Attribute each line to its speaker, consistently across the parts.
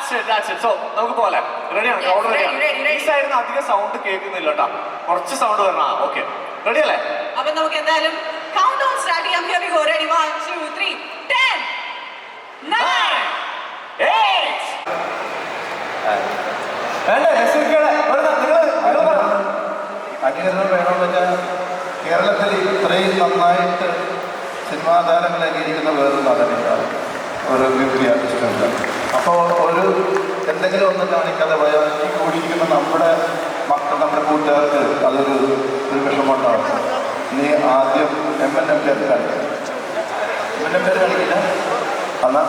Speaker 1: So നമുക്ക് പോലെ റെഡിയാണ്. ക്രൗഡ് റെഡിയാണ്. ഈ സൈഡിന് അധികം സൗണ്ട് കേൾക്കുന്നില്ല കേട്ടോ, കുറച്ച് സൗണ്ട് വരണം. ഓക്കെ, റെഡി അല്ലേ?
Speaker 2: അപ്പൊ നമുക്ക് എന്തായാലും കൗണ്ട് ഡൗൺ സ്റ്റാർട്ട് ചെയ്യാം. Here we go. Ready? 1, 2, 3, 10, 9, 8.
Speaker 3: അനുകരണം വേണമെന്ന് വെച്ചാൽ കേരളത്തിൽ ഇത്രയും നന്നായിട്ട് സിനിമാ താരങ്ങൾ അംഗീകരിക്കുന്ന വേറൊരു നടനില്ല, ഒരു മ്യൂസിക് ആർട്ടിസ്റ്റുണ്ട്. അപ്പോൾ ഒരു എന്തെങ്കിലും ഒന്ന് കാണിക്കാതെ വയറ്റി കൂടിയിരിക്കുന്ന നമ്മുടെ മക്കൾ, നമ്മുടെ കൂട്ടുകാർക്ക് അതൊരു വിഷമമുണ്ടാവും. നീ ആദ്യം MNM പേര് കാണിക്കും. MNM പേര് കാണിക്കില്ല. അന്നാ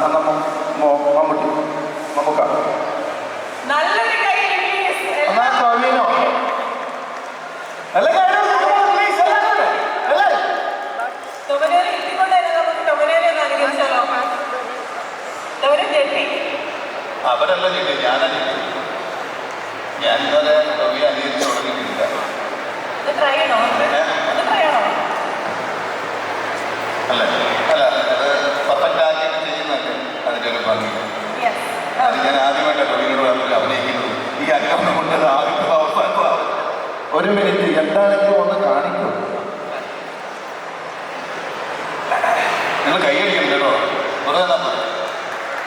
Speaker 3: മമ്മൂട്ടി, മമ്മൂക്ക, എന്നാ ടൊവിനോ. അവരല്ല ചെയ്തേ, ഞാനല്ല. ഞാൻ ഇന്നലെ ടൊവി അംഗീകരിച്ച് തുടങ്ങിയിട്ടില്ല. അല്ല അല്ല, അത് പെർഫെക്റ്റ് ആക്കിയിട്ട് ചെയ്യുന്നല്ലേ അതിൻ്റെ ഒരു ഭംഗി. അത് ഞാൻ ആദ്യമായിട്ട് ടൊവിനോട് പറഞ്ഞില്ല അഭിനയിക്കുന്നത്. ഈ അനുഭവം കൊണ്ട് ആദ്യത്തെ അവസാനം ഒരു മിനിറ്റ് എന്താണെങ്കിലും ഒന്ന് കാണിക്കും. നിങ്ങൾ കൈയടിക്കണം കേട്ടോ, കുറേ നമ്മൾ.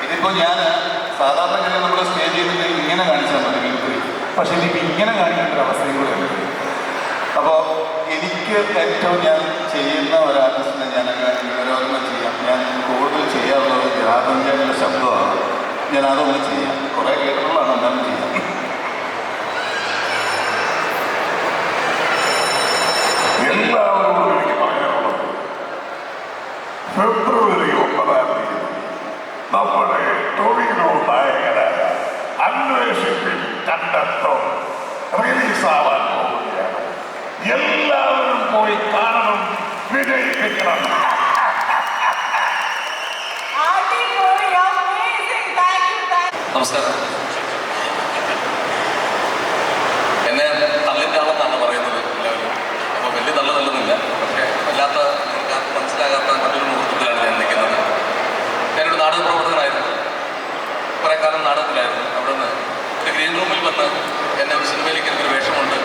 Speaker 3: ഇതിപ്പോൾ ഞാൻ സാധാരണ കാര്യം നമ്മൾ സ്റ്റേജ് ചെയ്തിട്ട് ഇങ്ങനെ കാണിച്ചാൽ മതി മിമിക്രി, പക്ഷെ ഇതിപ്പോൾ ഇങ്ങനെ കാണിക്കേണ്ട ഒരു അവസ്ഥയും കൂടെ ഉണ്ട്. അപ്പോൾ എനിക്ക് ഏറ്റവും ഞാൻ ചെയ്യുന്ന ഒരു ആർട്ടിസ്റ്റിനെ ഞാൻ മനോരമ ചെയ്യാം. ഞാൻ കൂടുതൽ ചെയ്യാറുള്ളത് ജാതഞ്ചാനുള്ള ശബ്ദമാണ്. ഞാൻ അതൊന്ന് ചെയ്യാം. കുറേ കേട്ടിട്ടുള്ളതാണ്, എന്തായാലും ചെയ്യാം.
Speaker 4: എല്ലാവരോടും എനിക്ക് പറയാനുള്ളത്, ഫെബ്രുവരി 9 നമ്മുടെ ടൊവിനോ നായകനായ അന്വേഷിപ്പിൽ കണ്ടെത്തും റിലീസാവാൻ പോവുകയാണ്. എല്ലാവരും പോയി കാണണം, വിജയിപ്പിക്കണം.
Speaker 5: നമസ്കാരം. എന്നെ തള്ളിൻ്റെ ആളെന്നാണ് പറയുന്നത് എല്ലാവരും. അപ്പോൾ വലിയ തള്ളുന്നില്ല, പക്ഷേ അല്ലാത്ത നിങ്ങൾക്ക് ആർക്കും മനസ്സിലാകാത്ത മറ്റൊരു മുഹൂർത്തത്തിലാണ് ഞാൻ നിൽക്കുന്നത്. ഞാനൊരു നാടക പ്രവർത്തകനായിരുന്നു, കുറേ കാലം നാടകത്തിലായിരുന്നു. അവിടെ നിന്ന് ഒരു ഗ്രീൻ റൂമിൽ വന്ന് എന്നെ ഒരു സിനിമയിലേക്ക് എനിക്കൊരു വേഷമുണ്ട്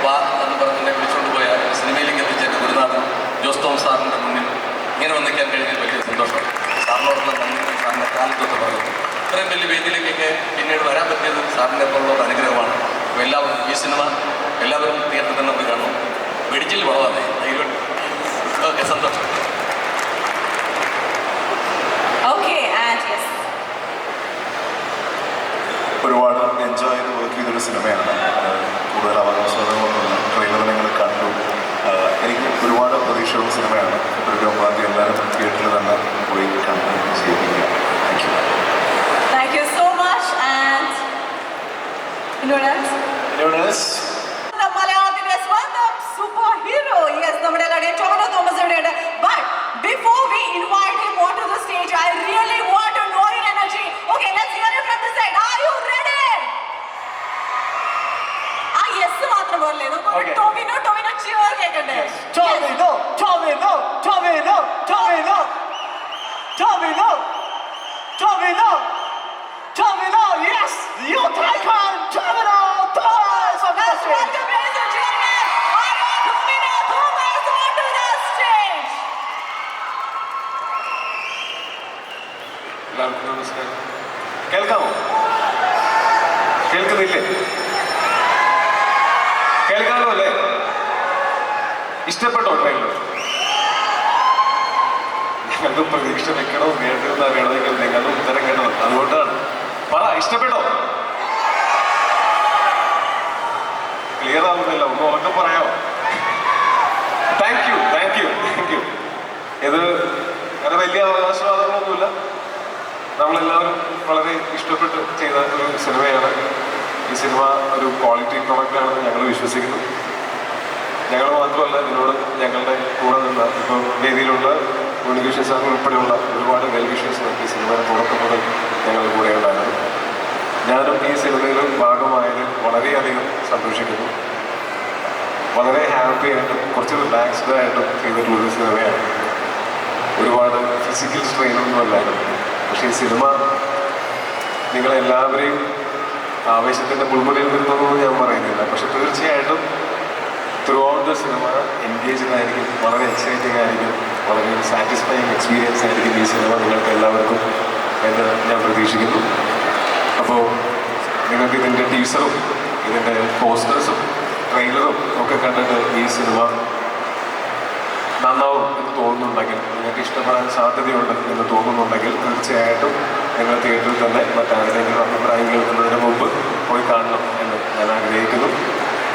Speaker 5: വാ എന്ന് പറഞ്ഞ് എന്നെ വിളിച്ചുകൊണ്ട് പോയ സിനിമയിലേക്ക് എത്തിച്ച എൻ്റെ ഗുരുനാഥൻ ജോസ് തോമസ് സാറിൻ്റെ മുന്നിൽ ഇങ്ങനെ വന്ന് നിൽക്കാൻ കഴിഞ്ഞാൽ വലിയ സന്തോഷം. സാറിനോടുള്ള നന്ദി സാറിൻ്റെ കാലത്തൊക്കെ പറയുന്നു. ഇത്രയും വലിയ വേദിയിലേക്കൊക്കെ പിന്നീട് വരാൻ പറ്റിയത് സാറിൻ്റെ പോലുള്ള ഒരു അനുഗ്രഹമാണ്. അപ്പോൾ എല്ലാവരും ഈ സിനിമ എല്ലാവരും തിയേറ്ററിൽ തന്നെ പോയി കാണും. വെടിച്ചിൽ കുറവാണ്. ഓക്കെ, സന്തോഷം.
Speaker 4: ഒരുപാട് എൻജോയ് ചെയ്ത് വർക്ക് ചെയ്തൊരു സിനിമയാണ്. കൂടുതൽ അവകാശവാദങ്ങളൊന്നുമില്ല. ട്രെയിലർ നിങ്ങൾ കണ്ടു. എനിക്ക് ഒരുപാട് പ്രതീക്ഷയുള്ള സിനിമയാണ്. ഫെബ്രുവരി 9 എല്ലാവരും തിയേറ്ററിൽ തന്നെ പോയി കണ്ട് ചെയ്യിപ്പിക്കുക.
Speaker 2: Thank you so much. And മലയാളത്തിന്റെ സ്വന്തം സൂപ്പർ ഹീറോ, യെസ്, നമ്മുടെ ടൊവിനോ തോമസ് ഇവിടെയുണ്ട്. But before we invite him on to the stage, I really want to know your energy. Okay, let's hear it from this side. Are you ready? ആ yes മാത്രം പോരല്ലേ, നമുക്ക് Tovino cheer കേൾക്കണ്ടേ?
Speaker 1: Tovino Tovino Tovino Tovino Tovino Tovino Tovino, yes, you icon Tovino Thomas on the stage.
Speaker 2: Welcome, ladies and gentlemen, our Tobino Thomas onto the stage.
Speaker 1: എല്ലാവർക്കും നമസ്കാരം. കേൾക്കാമോ? കേൾക്കുന്നില്ലേ? കേൾക്കാമോ അല്ലേ? ഇഷ്ടപ്പെട്ടോ ട്രെയിലർ? ഞങ്ങൾക്ക് പ്രതീക്ഷ വെക്കണോ വേണ്ടെന്ന് അറിയണമെങ്കിൽ നിങ്ങളുടെ ഉത്തരം കേട്ടോ. അതുകൊണ്ടാണ്. പറ, ഇഷ്ടപ്പെട്ടോ? ക്ലിയർ ആവുന്നില്ല, ഒന്ന് ഉറക്കം പറയാമോ? Thank you. ഇത് അങ്ങനെ വലിയ അവകാശവാദങ്ങളൊന്നുമില്ല. നമ്മളെല്ലാവരും വളരെ ഇഷ്ടപ്പെട്ട് ചെയ്ത ഒരു സിനിമയാണ്. ഈ സിനിമ ഒരു ക്വാളിറ്റി പ്രൊഡക്റ്റാണെന്ന് ഞങ്ങൾ വിശ്വസിക്കുന്നു. ഞങ്ങൾ മാത്രമല്ല, ഇതിനോട് ഞങ്ങളുടെ കൂടെ നിന്ന ഇപ്പോൾ വേദിയിലുള്ള ഉണ്ണികൃഷ്ണൻ സാർ ഉൾപ്പെടെയുള്ള ഒരുപാട് വെൽ വിഷേഴ്സ് ഈ സിനിമയുടെ തുടക്കം മുതൽ ഞങ്ങളുടെ കൂടെ ഉണ്ടായിരുന്നു. ഞാനും ഈ സിനിമയിൽ ഭാഗമായതിൽ വളരെയധികം സന്തോഷിക്കുന്നു. വളരെ ഹാപ്പി ആയിട്ടും കുറച്ച് റിലാക്സ്ഡ് ആയിട്ടും ചെയ്തിട്ടുള്ളൊരു സിനിമയാണ്. ഒരുപാട് ഫിസിക്കൽ സ്ട്രെയിനൊന്നും അല്ലായിരുന്നു. പക്ഷേ ഈ സിനിമ നിങ്ങളെല്ലാവരെയും ആവേശത്തിൻ്റെ മുൾമുനയിൽ നിർത്തുമെന്ന് ഞാൻ പറയുന്നില്ല. പക്ഷെ തീർച്ചയായിട്ടും through out the cinema engaged ആയിരിക്കും, വളരെ എക്സൈറ്റിംഗ് ആയിരിക്കും, വളരെ സാറ്റിസ്ഫൈയിങ് എക്സ്പീരിയൻസ് ആയിരിക്കും ഈ സിനിമ നിങ്ങൾക്ക് എല്ലാവർക്കും എന്ന് ഞാൻ പ്രതീക്ഷിക്കുന്നു. അപ്പോൾ നിങ്ങൾക്ക് ഇതിൻ്റെ ടീസറും ഇതിൻ്റെ പോസ്റ്റേഴ്സും ട്രെയിലറും ഒക്കെ കണ്ടിട്ട് ഈ സിനിമ നന്നാവും എന്ന് തോന്നുന്നുണ്ടെങ്കിൽ, നിങ്ങൾക്ക് ഇഷ്ടപ്പെടാൻ സാധ്യതയുണ്ട് എന്ന് തോന്നുന്നുണ്ടെങ്കിൽ തീർച്ചയായിട്ടും നിങ്ങൾ തിയേറ്ററിൽ തന്നെ മറ്റാരുടെയെങ്കിലും അഭിപ്രായം കേൾക്കുന്നതിന് മുമ്പ് പോയി കാണണം എന്ന് ഞാൻ ആഗ്രഹിക്കുന്നു.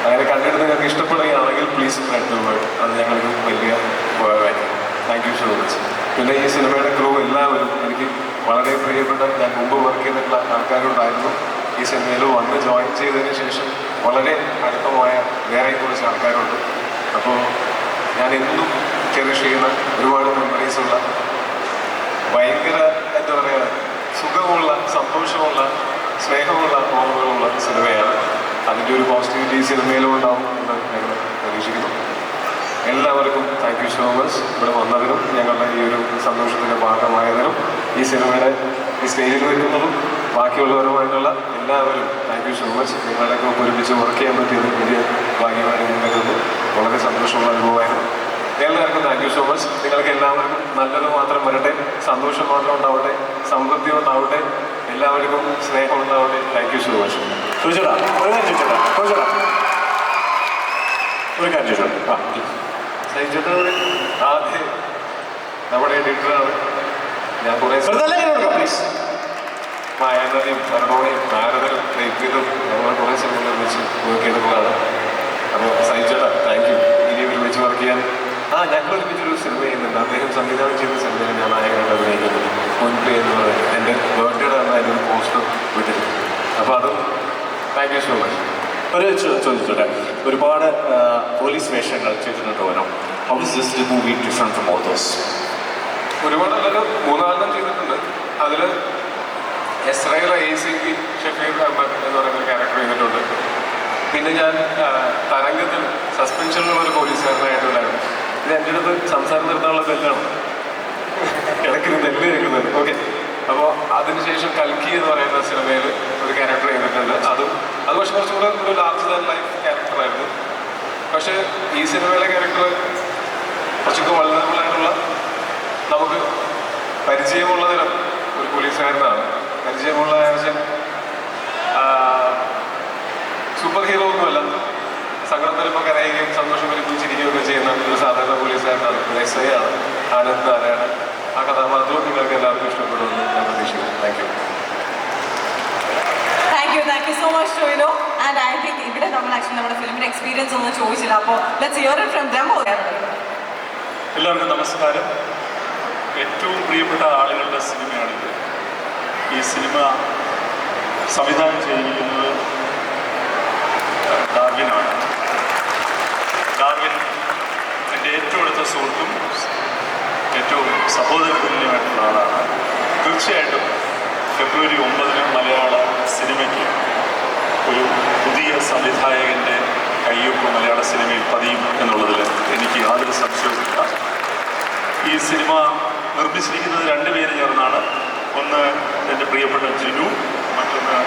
Speaker 1: അങ്ങനെ കണ്ടിട്ട് നിങ്ങൾക്ക് ഇഷ്ടപ്പെടുകയാണെങ്കിൽ പ്ലീസ് സ്പ്രെഡ് ദ വേർഡ്. അത് ഞങ്ങൾക്ക് വലിയ ഉപകാരമായിരിക്കും. Thank you so much. പിന്നെ ഈ സിനിമയുടെ ക്രൂ എല്ലാവരും എനിക്ക് വളരെ പ്രിയപ്പെട്ട, ഞാൻ മുമ്പ് വർക്ക് ചെയ്തിട്ടുള്ള ആൾക്കാരുണ്ടായിരുന്നു. ഈ സിനിമയിൽ വന്ന് ജോയിൻ ചെയ്തതിന് ശേഷം വളരെ അടുപ്പമായ വേറെ കുറച്ച് ആൾക്കാരുണ്ട്. അപ്പോൾ ഞാൻ എന്നും ചെറിഷ് ചെയ്യുന്ന ഒരുപാട് മെമ്മറീസുള്ള, ഭയങ്കര എന്താ പറയുക, സുഖമുള്ള, സന്തോഷമുള്ള, സ്നേഹമുള്ള ഓർമ്മകളുള്ള സിനിമയാണ്. അതിൻ്റെ ഒരു പോസിറ്റിവിറ്റി ഈ സിനിമയിലും ഉണ്ടാവും എന്ന് ഞങ്ങൾ പ്രതീക്ഷിക്കുന്നു. എല്ലാവർക്കും താങ്ക് യു സോ മച്ച്. ഇവിടെ വന്നതിനും ഞങ്ങളുടെ ഈ ഒരു സന്തോഷത്തിൻ്റെ ഭാഗമായതിനും ഈ സിനിമയുടെ ഈ സ്റ്റേജിൽ നിൽക്കുന്നതും ബാക്കിയുള്ളവരുമായിട്ടുള്ള എല്ലാവരും താങ്ക് യു സോ മച്ച്. നിങ്ങളെയൊക്കെ ഒരുമിച്ച് വർക്ക് ചെയ്യാൻ പറ്റിയത് വലിയ ഭാഗ്യമായിട്ട് നിൽക്കുന്നു. വളരെ സന്തോഷമുള്ള അനുഭവമായിരുന്നു. എല്ലാവർക്കും താങ്ക് യു സോ മച്ച്. നിങ്ങൾക്ക് എല്ലാവർക്കും നല്ലത് മാത്രം വരട്ടെ, സന്തോഷം മാത്രം ഉണ്ടാവട്ടെ, സമൃദ്ധി ഉണ്ടാവട്ടെ, എല്ലാവർക്കും സ്നേഹം ഉണ്ടാവട്ടെ. Thank you so much.
Speaker 6: ചോദിച്ചോടാ, ഒരു കാര്യം ചോദിച്ചോടാ, ചോദിച്ചോടാ, ഒരു കാര്യം ചോദിച്ചോടാ.
Speaker 1: സഹിച്ചിട്ട് ആദ്യം നമ്മുടെ എഡിറ്ററാണ്. ഞാൻ കുറേ
Speaker 6: പ്ലീസ്.
Speaker 1: മായാനദിയും മരണോണയും നാരദനും ദൈവത്തിലും ഞങ്ങൾ കുറേ സിനിമ നിർമ്മിച്ച് വർക്ക് ചെയ്തിട്ടുള്ളതാണ്. അപ്പോൾ സഹിച്ചേട്ടാ താങ്ക് യു. ഇനി ഒരുമിച്ച് വർക്ക് ചെയ്യാൻ ഞങ്ങൾ ഒരുമിച്ചൊരു സിനിമ ചെയ്യുന്നുണ്ട്. അദ്ദേഹം സംവിധാനം ചെയ്ത സിനിമയിൽ ഞാൻ നായകനായിട്ട് അഭിനയിക്കുന്നത് മുൻപേ എന്ന് പറയുന്നത് എൻ്റെ ബർത്ത്ഡേയുടെ അന്ന് അതിൻ്റെ ഒരു പോസ്റ്റർ വിട്ടിട്ടുണ്ട്. അപ്പോൾ അതും താങ്ക് യു സോ മച്ച്.
Speaker 6: ഒരു ചോദിച്ചോട്ടെ, ഒരുപാട് പോലീസ് വേഷങ്ങൾ ചെയ്തിട്ടുണ്ട് ഓരോ. How is this movie different from all those?
Speaker 1: ഒരുപാടല്ലല്ലോ, 3 ചെയ്തിട്ടുണ്ട്. അതിൽ എസ്രൈല ACP ഷഫീർ അഹമ്മദ് എന്ന് പറയുന്ന ക്യാരക്ടർ ചെയ്തിട്ടുണ്ട്. പിന്നെ ഞാൻ തരംഗത്തിൽ സസ്പെൻഷനിലുള്ള ഒരു പോലീസുകാരനായിട്ടുണ്ടായിരുന്നു. ഇത് എൻ്റെ അടുത്ത് സംസാരം നിർത്താനുള്ള ബെല്ലാണ്, ഇടയ്ക്ക് ബെല്ല് കേൾക്കുന്നത്. ഓക്കെ, അപ്പോൾ അതിനുശേഷം കൽക്കി എന്ന് പറയുന്ന സിനിമയിൽ ഒരു ക്യാരക്ടർ ചെയ്തിട്ടുണ്ട്. അത് പക്ഷെ കുറച്ചുകൂടെ ഒരു ലാർജ് ദാൻ ലൈഫ് ക്യാരക്ടറായിരുന്നു. പക്ഷേ ഈ സിനിമയിലെ ക്യാരക്ടർ കുറച്ചൊക്കെ വൾനറബിളായിട്ടുള്ള, നമുക്ക് പരിചയമുള്ള തരം ഒരു പോലീസുകാരനാണ്. പരിചയമുള്ള സൂപ്പർ ഹീറോ ഒന്നുമല്ല, സങ്കടം വരുമ്പോൾ കരയുകയും സന്തോഷം വരുമ്പോൾ ചിരിക്കുകയൊക്കെ ചെയ്യുന്ന ഒരു സാധാരണ പോലീസുകാരനാണ്. ഒരു SI ആണ്, ആനന്ദ് നാരായണൻ. ആ കഥാപാത്രവും നിങ്ങൾക്ക് എല്ലാവർക്കും ഇഷ്ടപ്പെടുമെന്ന് ഞാൻ പ്രതീക്ഷിക്കുന്നു. Thank you.
Speaker 2: Thank you so much, Joino. And I think ഇവിടെ നമ്മൾ ആക്ച്വലി നമ്മുടെ ഫിലിമിന്റെ എക്സ്പീരിയൻസ് ഒന്നും ചോദിച്ചില്ല. അപ്പോൾ let's hear it from them.
Speaker 7: എല്ലാവർക്കും നമസ്കാരം. ഏറ്റവും പ്രിയപ്പെട്ട ആളുകളുടെ സിനിമയാണിത്. ഈ സിനിമ സംവിധാനം ചെയ്തിരിക്കുന്നത് ഡാർവിനാണ്. ഡാർവിൻ എൻ്റെ ഏറ്റവും അടുത്ത സുഹൃത്തും ഏറ്റവും സഹോദര തുല്യമായിട്ടുള്ള ആളാണ്. തീർച്ചയായിട്ടും ഫെബ്രുവരി 9 മലയാള സിനിമയ്ക്ക് ഒരു പുതിയ സംവിധായകൻ്റെ കയ്യൊപ്പ് മലയാള സിനിമയിൽ പതിയും എന്നുള്ളതിൽ എനിക്ക് യാതൊരു സംശയവുമില്ല. ഈ സിനിമ നിർമ്മിച്ചിരിക്കുന്നത് 2 പേര് ചേർന്നാണ്. ഒന്ന് എൻ്റെ പ്രിയപ്പെട്ട ജിനു, മറ്റൊന്ന്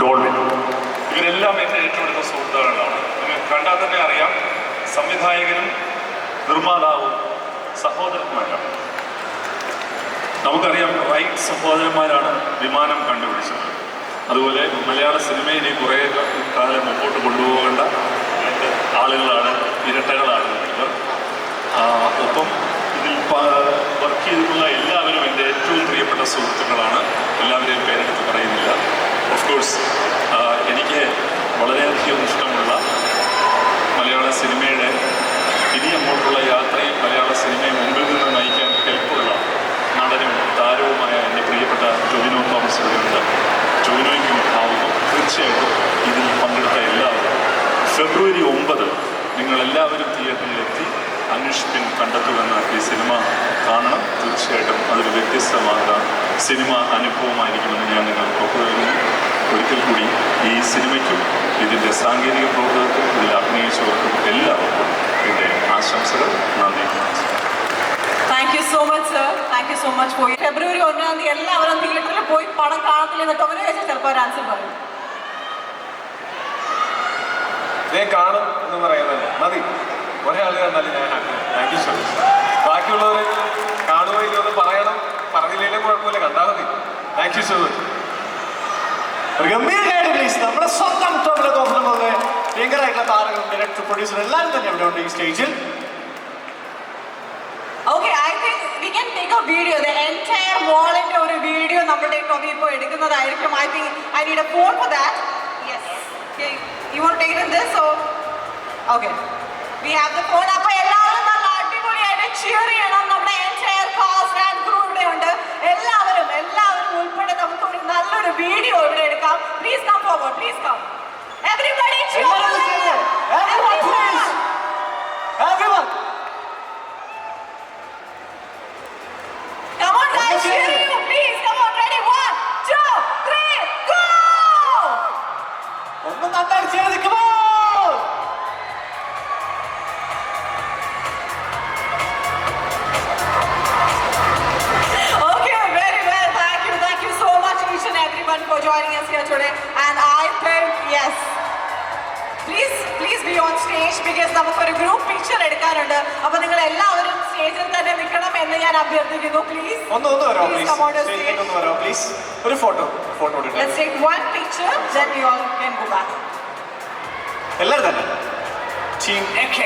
Speaker 7: ഡോൾവിൻ. ഇവരെല്ലാം എൻ്റെ ഏറ്റവും അടുത്ത സുഹൃത്തുക്കളാണ്. നിങ്ങൾക്ക് കണ്ടാൽ തന്നെ അറിയാം, സംവിധായകനും നിർമ്മാതാവും സഹോദരന്മാരാണ്. നമുക്കറിയാം, റൈറ്റ് സഹോദരന്മാരാണ് വിമാനം കണ്ടുപിടിച്ചത്. അതുപോലെ മലയാള സിനിമയിലെ കുറേ കാലം മുമ്പോട്ട് കൊണ്ടുപോകേണ്ട 2 ആളുകളാണ്, ഇരട്ടകളാണ് ഇവർ. ഒപ്പം ഇതിൽ വർക്ക് ചെയ്തിട്ടുള്ള എല്ലാവരും എൻ്റെ ഏറ്റവും പ്രിയപ്പെട്ട സുഹൃത്തുക്കളാണ്. എല്ലാവരെയും പേരെടുത്ത് പറയുന്നില്ല. ഓഫ് കോഴ്സ് എനിക്ക് വളരെയധികം ഇഷ്ടമുള്ള മലയാള സിനിമയുടെ ഇനി അങ്ങോട്ടുള്ള യാത്രയിൽ മലയാള സിനിമയെ മുമ്പിൽ നിന്ന് നയിക്കാൻ കെൽപ്പുള്ള നടനും താരവുമായ എൻ്റെ പ്രിയപ്പെട്ട ജോയിനോ തോമസ് ഇവിടെയുണ്ട്. ജോയിനോയ്ക്കും ഭാവുകം തീർച്ചയായിട്ടും ഇതിൽ പങ്കെടുത്ത എല്ലാവരും ഫെബ്രുവരി 9 നിങ്ങളെല്ലാവരും തിയേറ്ററിലെത്തി അന്വേഷിപ്പിൻ കണ്ടെത്തുമെന്ന ഈ സിനിമ കാണണം. തീർച്ചയായിട്ടും അതൊരു വ്യത്യസ്തമായ സിനിമ അനുഭവമായിരിക്കുമെന്ന് ഞാൻ നിങ്ങൾക്ക് ഉറപ്പുവരുന്നു. ഒരിക്കൽ കൂടി ഈ സിനിമയ്ക്കും ഇതിൻ്റെ സാങ്കേതിക പ്രവർത്തകർക്കും ഇതിൽ അഭിനയിച്ചവർക്കും എല്ലാവർക്കും എൻ്റെ ആശംസകൾ. നന്ദി.
Speaker 2: Thank you so much sir. Thank you so much. പോയി ഫെബ്രുവരി 1 എല്ലാവരും തിയേറ്ററിൽ പോയി പടം കാണാൻ കാണത്തില്ല എന്ന് ടൊവിനോ ചോദിച്ചാൽ ചിലപ്പോൾ ഒരു ആൻസർ പറയും.
Speaker 1: കാണും എന്ന് പറയുന്നത് മതി. ഒരാൾ കണ്ടാലും ഞാൻ happy. Thank you so much. ബാക്കിയുള്ളവർ കാണുമോ ഇല്ലോ എന്ന് പറയണം, പറഞ്ഞില്ലെങ്കിലും കുഴപ്പമില്ല, കണ്ടാൽ മതി. Thank you so much.
Speaker 6: ഒരു ഗംഭീരമായിട്ട് പ്ലീസ്. നമ്മുടെ സ്വന്തം ടൊവിനോ തോമസിനെ പോലെ ഭയങ്കരമായിട്ടുള്ള താരങ്ങളും ഡയറക്ടർ പ്രൊഡ്യൂസർ എല്ലാവരും തന്നെ ഇവിടെ ഉണ്ട് ഈ സ്റ്റേജിൽ.
Speaker 2: Okay, I think we can take a video. The entire wall in ഒരു വീഡിയോ നമ്മുടെ ടോമി ഇപ്പോൾ എടുക്കുന്നതായിരിക്കും. I think I need a phone for that. Yes. Okay. You want to take it in this? So, okay. We have the phone. അപ്പോൾ എല്ലാവരും നല്ല അടിപൊളിയായിട്ട് cheer ചെയ്യണം. നമ്മുടെ entire cast and crew ഇവിടെ ഉണ്ട്. എല്ലാവരും ഉൾപ്പെടെ നമുക്ക് ഒരു നല്ലൊരു വീഡിയോ ഇവിടെ എടുക്കാം. Please come forward. Please come. Everybody cheer.
Speaker 6: Everyone, please. Everyone.
Speaker 2: Come on, guys, cheering you, please. Come on, ready? 1, 2, 3, go!
Speaker 6: ഒന്ന് നന്നായി ചെയ്ത് നിൽക്കുമോ?
Speaker 2: Okay, very well. Thank you so much, each and everyone, for joining us here today. And I think, yes, please be on stage because നമുക്കൊരു group picture എടുക്കാനുണ്ട്. അപ്പോൾ നിങ്ങൾ എല്ലാവരും സ്റ്റേജിൽ തന്നെ നിൽക്കണം എന്ന് ഞാൻ അഭ്യർത്ഥിക്കുന്നു. പ്ലീസ്
Speaker 6: ഒന്ന് വരാമോ പ്ലീസ്? സ്റ്റേജിലേക്ക് ഒന്ന് വരാമോ പ്ലീസ്? ഒരു ഫോട്ടോ എടുക്കാം.
Speaker 2: Let's take one picture, then we all can go back.
Speaker 6: എല്ലാവരും തന്നെ team AK.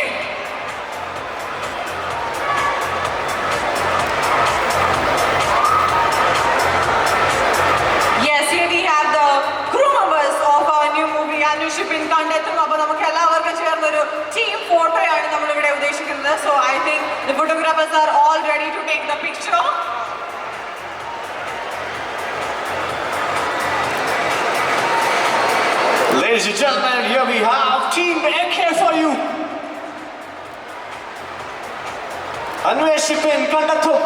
Speaker 2: Yes, here we have the crew members of our new movie Anusha Pin Kandathum. അപ്പോൾ നമുക്ക് എല്ലാവർക്കും ചേർന്ന് ഒരു ടീം ഫോട്ടോയാണ് നമ്മൾ ഇവിടെ ഉദ്ദേശിക്കുന്നത്. So I think the photographers are all ready to take the picture.
Speaker 6: Ladies and gentlemen, here we have Team AK for you. Anusha Pin Kandathum.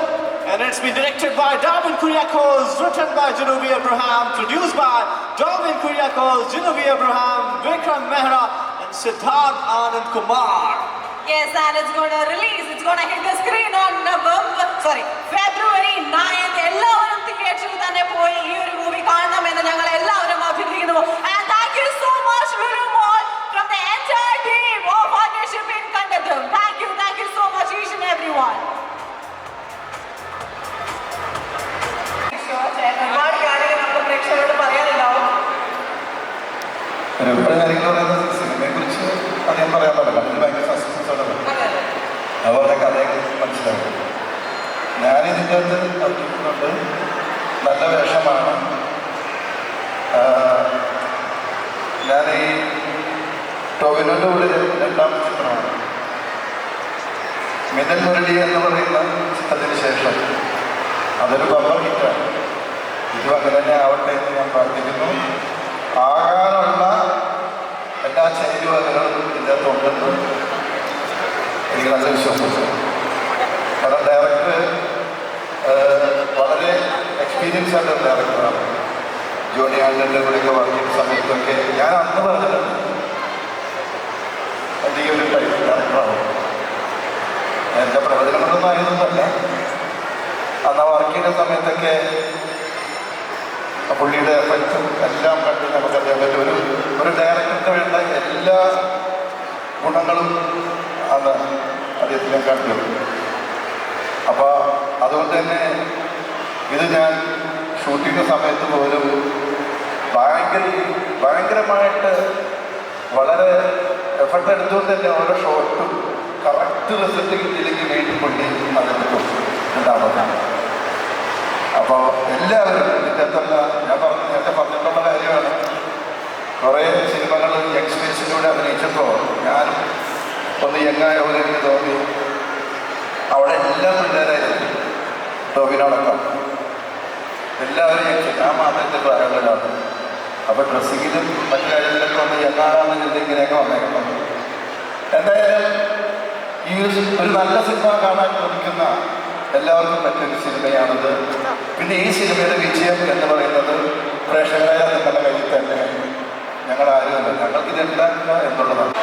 Speaker 6: And it's been directed by Darwin Kuriakose, written by Genevieve Abraham, produced by Darwin Kuriakose, Genevieve Abraham, Vikram Mehra, and Siddharth Anand Kumar.
Speaker 2: Yes, and it's going to hit the screen on February 9th. എല്ലാവരും തിയേറ്ററിൽ തന്നെ പോയി ഈ ഒരു movie കാണണമെന്ന് ഞങ്ങൾ എല്ലാവരും അഭ്യർത്ഥിക്കുന്നു. And thank you so much, Lulu Mall, from the entire team of Anusha Pin Kandathum. Thank you so much, each and everyone. ഒരുപാട് കാര്യങ്ങൾ നമ്മുടെ പ്രേക്ഷകരോട് പറയാനുണ്ടാവും.
Speaker 3: ഒരുപാട് കാര്യങ്ങൾ പറയുന്നത് സിനിമയെ കുറിച്ച് അധികം പറയാൻ പറ്റില്ല. അതിന് ഭയങ്കര സസ്പെൻസോടെ അവരുടെ കഥയെക്കുറിച്ച് മനസ്സിലാക്കും. ഞാനിതിൻ്റെ അകത്ത് അഭിനയിക്കുന്നുണ്ട്. നല്ല വേഷമാണ്. ഞാൻ ഈ ടൊവിനോയുടെ കൂടെ രണ്ടാമത്തെ ചിത്രമാണ്. മിഥുൻ മുരളി എന്ന് പറയുന്ന ചിത്രത്തിന് ശേഷം അതൊരു ബമ്പർ ഹിറ്റാണ്. ഇതും അങ്ങനെ തന്നെ ആവട്ടെ എന്ന് ഞാൻ പ്രാർത്ഥിക്കുന്നു. ആകാനുള്ള എല്ലാ ചേരുവകളും ഇതിൻ്റെ അകത്തുണ്ടെന്ന് എനിക്ക് നല്ല വിശ്വാസമുണ്ട്. കാരണം ഡയറക്ടർ വളരെ എക്സ്പീരിയൻസ് ആയിട്ടുള്ള ഡയറക്ടറാണ്. ജോണി ആന്റണിയുടെ കൂടെയൊക്കെ വർക്ക് ചെയ്യുന്ന സമയത്തൊക്കെ ഞാൻ അന്ന് പറഞ്ഞിട്ടുണ്ട് എൻ്റെ ഈ ഒരു ടൈപ്പ് ഡയറക്ടറാണ്. എൻ്റെ പ്രവചനങ്ങളൊന്നും ആയതൊന്നുമല്ല. അന്ന് വർക്ക് ചെയ്യുന്ന സമയത്തൊക്കെ പുള്ളിയുടെ എഫക്റ്റും എല്ലാം കണ്ട് നമുക്കറിയാൻ പറ്റും. ഒരു ഡയറക്ടർക്ക് വേണ്ട എല്ലാ ഗുണങ്ങളും അന്ന് അദ്ദേഹത്തിനെ കണ്ടു. അപ്പോൾ അതുകൊണ്ട് തന്നെ ഇത് ഞാൻ ഷൂട്ടിംഗ് സമയത്ത് പോലും ഭയങ്കരമായിട്ട് വളരെ എഫർട്ട് എടുത്തുകൊണ്ട് തന്നെ ഓരോ ഷോട്ടും കറക്റ്റ് റിസൾട്ട് കിട്ടിയില്ലെങ്കിൽ വീണ്ടും പുള്ളി അതെടുക്കും ഉണ്ടാവുന്നതാണ്. അപ്പോൾ എല്ലാവരും ഇതിൻ്റെ അകത്തുള്ള ഞാൻ നേരത്തെ പറഞ്ഞിട്ടുള്ള കാര്യമാണ്. കുറേ സിനിമകൾ യങ്സ്റ്റേഴ്സിലൂടെ അഭിനയിച്ചപ്പോൾ ഞാനും ഒന്ന് യങ്ങായ പോലെ എനിക്ക് തോന്നി. അവിടെ എല്ലാ പിള്ളേരായിരുന്നു ടോവിനോടൊപ്പം എല്ലാവരും ഞാൻ മാത്രത്തെ പ്രായമുള്ളവരാണ്. അപ്പോൾ ഡ്രസ്സിങ്ങിലും മറ്റു കാര്യങ്ങളിലൊക്കെ ഒന്ന് യങ്ങാണെന്ന് ഇങ്ങനെയൊക്കെ വന്നേക്കണം. എന്തായാലും ഈ ഒരു നല്ല സിനിമ കാണാൻ ശ്രമിക്കുന്ന എല്ലാവർക്കും പറ്റിയൊരു സിനിമയാണിത്. പിന്നെ ഈ സിനിമയുടെ വിജയം എന്ന് പറയുന്നത് പ്രേക്ഷകരായ നിങ്ങളുടെ കയ്യിൽ തന്നെ. ഞങ്ങൾ ആരുമല്ല, ഞങ്ങൾക്ക് ഇത് ഉണ്ടാക്കുക എന്നുള്ളതാണ്.